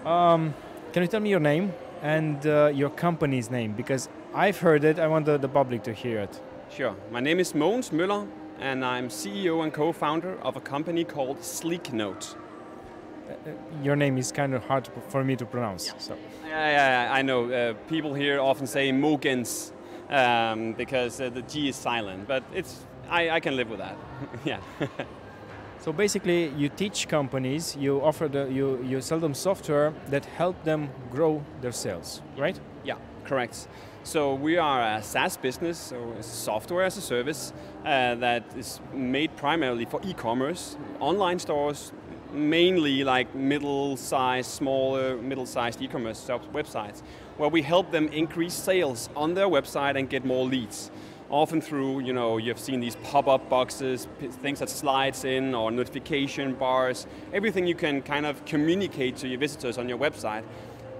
Can you tell me your name and your company's name? Because I've heard it, I want the public to hear it. Sure. My name is Mogens Møller, and I'm CEO and co-founder of a company called Sleeknote. Your name is kind of hard for me to pronounce. So. Yeah, I know. People here often say Mogens because the G is silent, but I can live with that. Yeah. So basically, you teach companies, you offer you sell them software that help them grow their sales, right? Yeah, correct. So we are a SaaS business, so it's software as a service that is made primarily for e-commerce, online stores, mainly like middle-sized, smaller, middle-sized e-commerce websites, where we help them increase sales on their website and get more leads. Often through, you've seen these pop-up boxes, things that slides in, or notification bars, everything you can kind of communicate to your visitors on your website.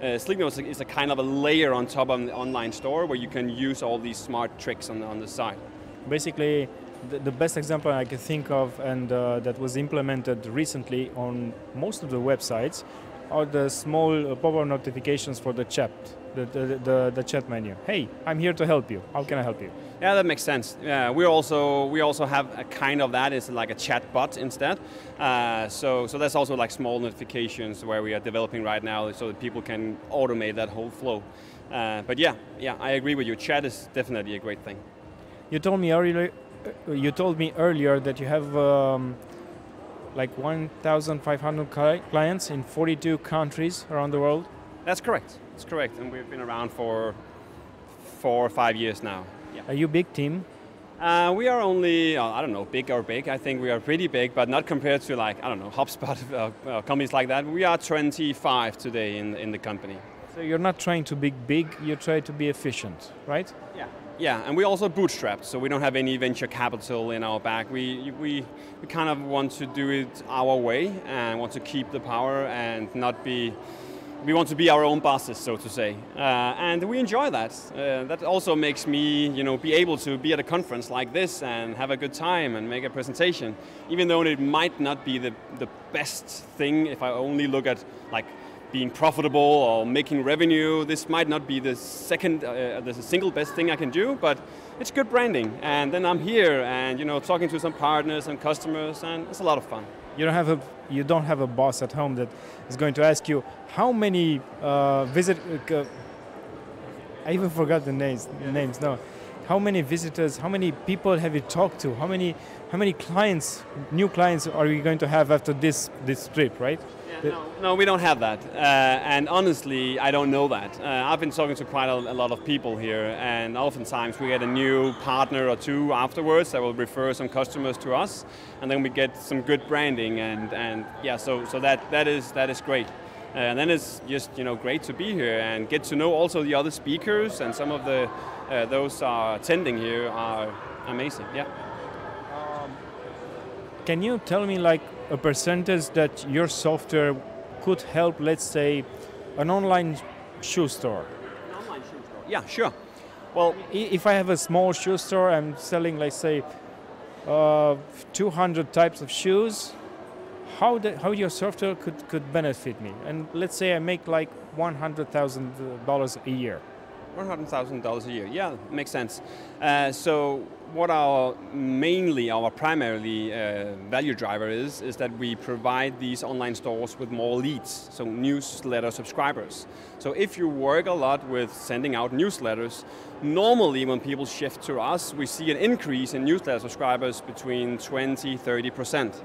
Sleeknote is a kind of a layer on top of the online store where you can use all these smart tricks on the site. Basically, the best example I can think of, and that was implemented recently on most of the websites, are the small pop-up notifications for the chat, the chat menu. Hey, I'm here to help you. How can I help you? Yeah, that makes sense. Yeah, we also have a kind of that. It's like a chat bot instead. So that's also like small notifications where we are developing right now, so that people can automate that whole flow. But yeah, I agree with you. Chat is definitely a great thing. You told me earlier that you have like 1,500 clients in 42 countries around the world. That's correct. That's correct. And we've been around for 4 or 5 years now. Yeah. Are you a big team? We are only, I don't know, big or big. I think we are pretty big, but not compared to like, I don't know, HubSpot, companies like that. We are 25 today in the company. So you're not trying to be big, you try to be efficient, right? Yeah, and we also bootstrapped, so we don't have any venture capital in our back. We kind of want to do it our way and want to keep the power and not be. We want to be our own bosses, so to say, and we enjoy that. That also makes me, be able to be at a conference like this and have a good time and make a presentation, even though it might not be the best thing if I only look at like being profitable or making revenue. This might not be the single best thing I can do, but it's good branding. And then I'm here and talking to some partners and customers, and it's a lot of fun. You don't have a boss at home that is going to ask you how many I even forgot the names. No, how many visitors? How many people have you talked to? How many clients, new clients, are you going to have after this trip, right? No, we don't have that. And honestly, I don't know that. I've been talking to quite a lot of people here, and oftentimes we get a new partner or two afterwards that will refer some customers to us, and then we get some good branding, and yeah, so that is great. And then it's just great to be here and get to know also the other speakers, and some of the those are attending here are amazing. Yeah. Can you tell me like a percentage that your software could help, let's say, an online shoe store? An online shoe store? Yeah, sure. Well, if I have a small shoe store, I'm selling, let's say, 200 types of shoes, how your software could benefit me? And let's say I make like $100,000 a year. $100,000 a year, yeah, makes sense. So what our primarily value driver is that we provide these online stores with more leads, so newsletter subscribers. So if you work a lot with sending out newsletters, normally when people shift to us, we see an increase in newsletter subscribers between 20–30%.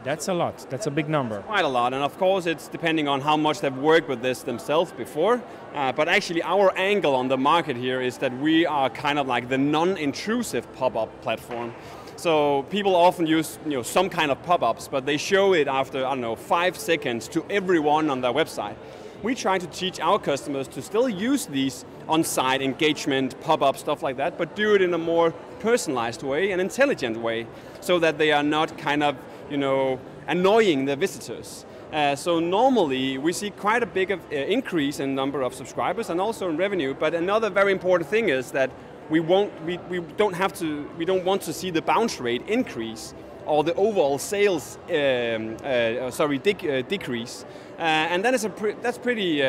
That's a lot. That's a big number. Quite a lot, and of course it's depending on how much they've worked with this themselves before. But actually our angle on the market here is that we are kind of like the non-intrusive pop-up platform. So people often use some kind of pop-ups, but they show it after, 5 seconds to everyone on their website. We try to teach our customers to still use these on-site engagement, pop-up, stuff like that, but do it in a more personalized way, an intelligent way, so that they are not kind of annoying the visitors. So normally we see quite a big increase in number of subscribers and also in revenue. But another very important thing is that we don't want to see the bounce rate increase or the overall sales decrease, and that is that's pretty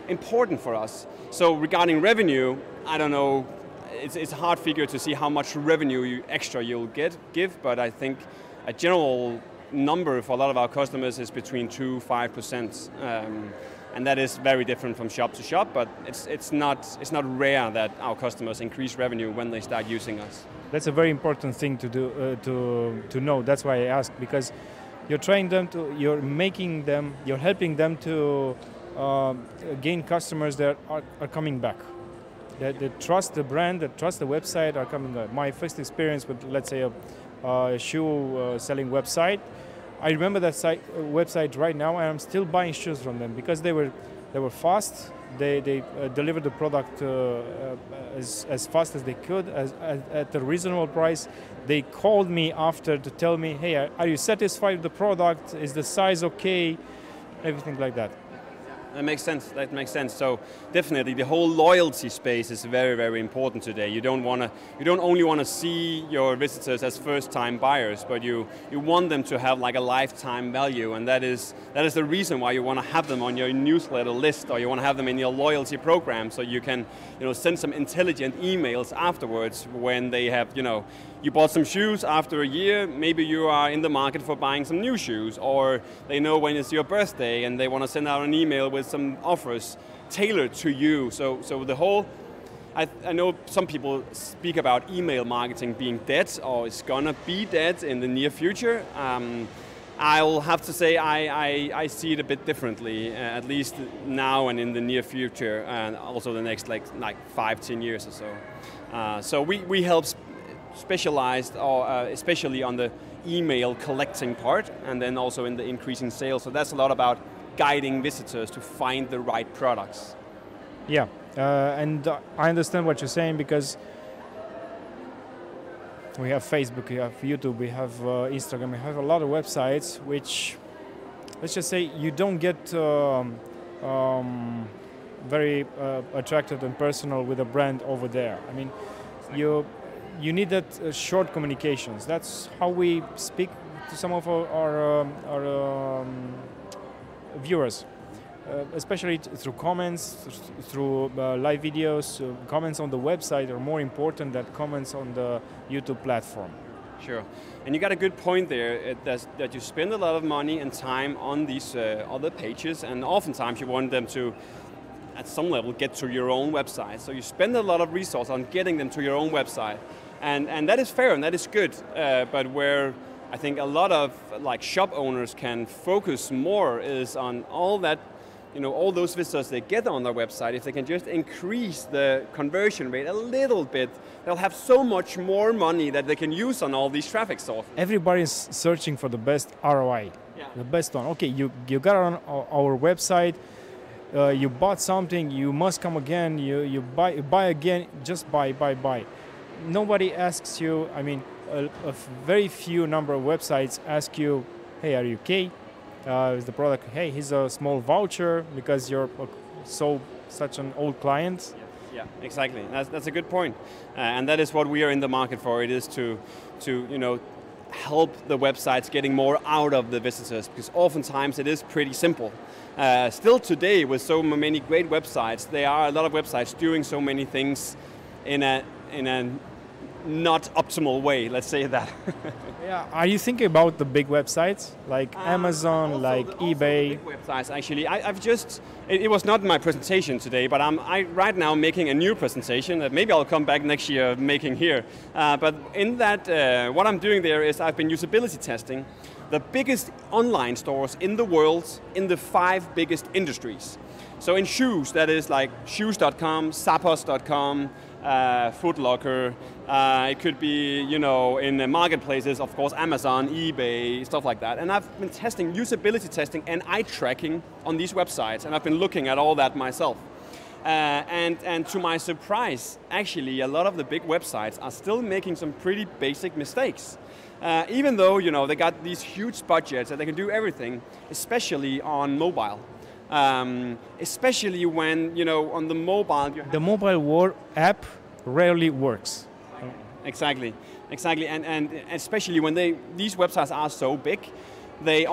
important for us. So regarding revenue, I don't know. It's a hard figure to see how much revenue extra you'll give, but I think a general number for a lot of our customers is between 2-5%, and that is very different from shop to shop. But it's not rare that our customers increase revenue when they start using us. That's a very important thing to do to know. That's why I asked, because you're training them you're helping them to gain customers that are coming back. That trust the brand, that trust the website, are coming back. My first experience with, let's say, a shoe selling website, I remember that website right now, and I'm still buying shoes from them because they were fast. They delivered the product as fast as they could, at a reasonable price. They called me after to tell me, hey, are you satisfied with the product? Is the size okay? Everything like that. That makes sense. That makes sense. So definitely, the whole loyalty space is very, very important today. You don't only want to see your visitors as first-time buyers, but you want them to have like a lifetime value, and that is the reason why you want to have them on your newsletter list, or you want to have them in your loyalty program, so you can send some intelligent emails afterwards when they have you bought some shoes after a year, maybe you are in the market for buying some new shoes, or they know when it's your birthday and they want to send out an email with some offers tailored to you. So the whole, I know some people speak about email marketing being dead, or it's gonna be dead in the near future. I'll have to say I see it a bit differently, at least now and in the near future, and also the next like 5-10 years or so. So we help specialized, or especially on the email collecting part, and then also in the increasing sales. So that's a lot about guiding visitors to find the right products. Yeah, and I understand what you're saying, because we have Facebook, we have YouTube, we have Instagram, we have a lot of websites which, let's just say, you don't get very attracted and personal with a brand over there. I mean, you need that short communications. That's how we speak to some of our viewers, especially through comments, through live videos. Comments on the website are more important than comments on the YouTube platform. Sure, and you got a good point there, that you spend a lot of money and time on these other pages, and oftentimes you want them to, at some level, get to your own website. So you spend a lot of resource on getting them to your own website. And that is fair and that is good, but where I think a lot of shop owners can focus more is on all that, all those visitors they get on their website. If they can just increase the conversion rate a little bit, they'll have so much more money that they can use on all these traffic sources. Everybody's searching for the best ROI, the best one. Okay, you got on our website, you bought something, you must come again, you buy again, just buy. Nobody asks you, I mean, a very few number of websites ask you, hey, are you okay? Is the product, hey, here's a small voucher because you're such an old client. Yeah, exactly. That's a good point. And that is what we are in the market for. It is to help the websites getting more out of the visitors, because oftentimes it is pretty simple. Still today, with so many great websites, there are a lot of websites doing so many things in a not optimal way, let's say that. Yeah, are you thinking about the big websites like Amazon, like eBay? The big websites, actually. It was not my presentation today, but I'm right now making a new presentation that maybe I'll come back next year making here. But in that, what I'm doing there is I've been usability testing the biggest online stores in the world in the 5 biggest industries. So in shoes, that is like shoes.com, zappos.com, Foot Locker. It could be, in the marketplaces, of course, Amazon, eBay, stuff like that. And I've been testing usability testing and eye tracking on these websites, and I've been looking at all that myself. And to my surprise, actually, a lot of the big websites are still making some pretty basic mistakes. Even though, they got these huge budgets and they can do everything, especially on mobile. Especially when, on the mobile... The mobile app rarely works. exactly, exactly, and especially when these websites are so big, they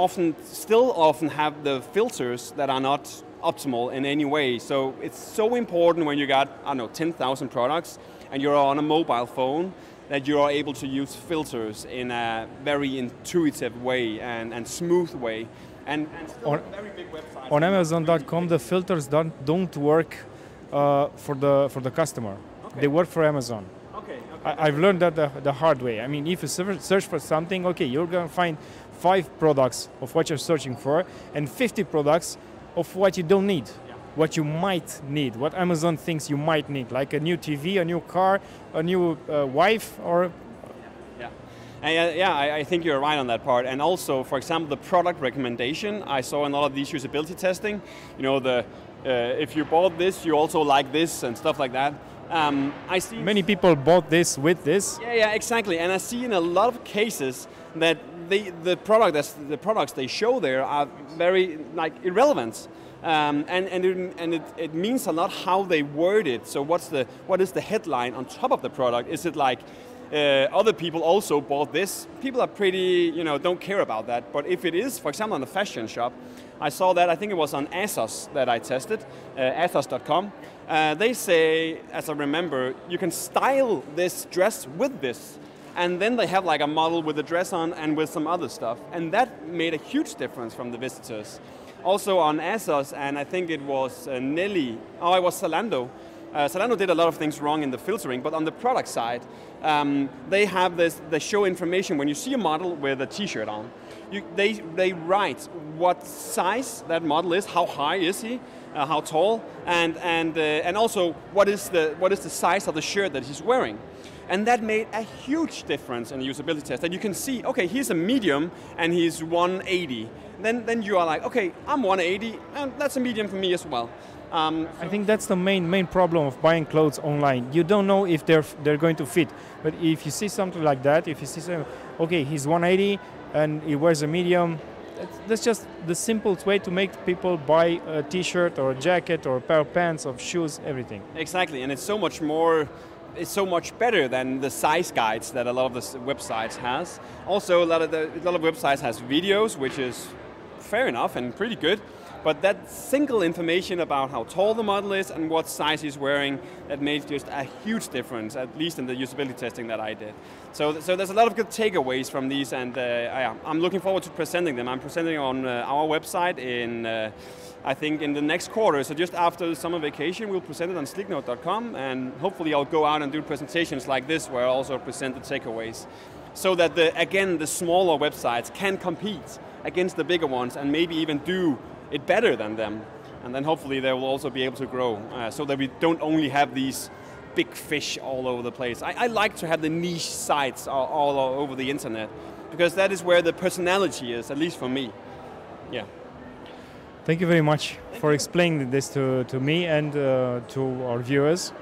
still often have the filters that are not optimal in any way. So it's so important when you got, I don't know, 10,000 products and you're on a mobile phone that you are able to use filters in a very intuitive way and smooth way. And still on very big websites. On Amazon.com, the filters don't work for the customer. Okay. They work for Amazon. Okay. I've learned that the hard way. I mean, if you search for something, okay, you're going to find 5 products of what you're searching for and 50 products of what you don't need, what you might need, what Amazon thinks you might need, like a new TV, a new car, a new wife, or... I think you're right on that part. And also, for example, the product recommendation, I saw in a lot of these usability testing, you know, if you bought this, you also like this and stuff like that. I see many people bought this with this. Yeah, exactly. And I see in a lot of cases that the products they show there are very irrelevant. And it means a lot how they word it. So what is the headline on top of the product? Is it like other people also bought this? People are pretty, don't care about that. But if it is, for example, on the fashion shop, I saw that, I think it was on ASOS that I tested, ASOS.com. They say, as I remember, you can style this dress with this. And then they have like a model with the dress on and with some other stuff. And that made a huge difference from the visitors. Also on ASOS, and I think it was it was Zalando. Zalando did a lot of things wrong in the filtering, but on the product side, they have they show information when you see a model with a t-shirt on. They write what size that model is, how high is he, how tall, and also what is the size of the shirt that he's wearing. And that made a huge difference in the usability test. That you can see, okay, he's a medium and he's 180. Then you are like, okay, I'm 180, and that's a medium for me as well. I think that's the main problem of buying clothes online. You don't know if they're going to fit. But if you see something like that, if you see something, okay, he's 180 and he wears a medium, that's just the simplest way to make people buy a t-shirt or a jacket or a pair of pants or shoes, everything. Exactly, and it's so much more. It's so much better than the size guides that a lot of the websites has. Also, a lot of websites has videos, which is fair enough and pretty good. But that single information about how tall the model is and what size he's wearing, that made just a huge difference, at least in the usability testing that I did. So there's a lot of good takeaways from these, and I'm looking forward to presenting them. I'm presenting on our website in, I think, in the next quarter. So just after the summer vacation, we'll present it on sleeknote.com, and hopefully I'll go out and do presentations like this, where I also present the takeaways. So that, the smaller websites can compete against the bigger ones and maybe even do it better than them, and then hopefully they will also be able to grow, so that we don't only have these big fish all over the place. I like to have the niche sites all over the internet, because that is where the personality is, at least for me. Yeah. Thank you very much for explaining this to me and to our viewers.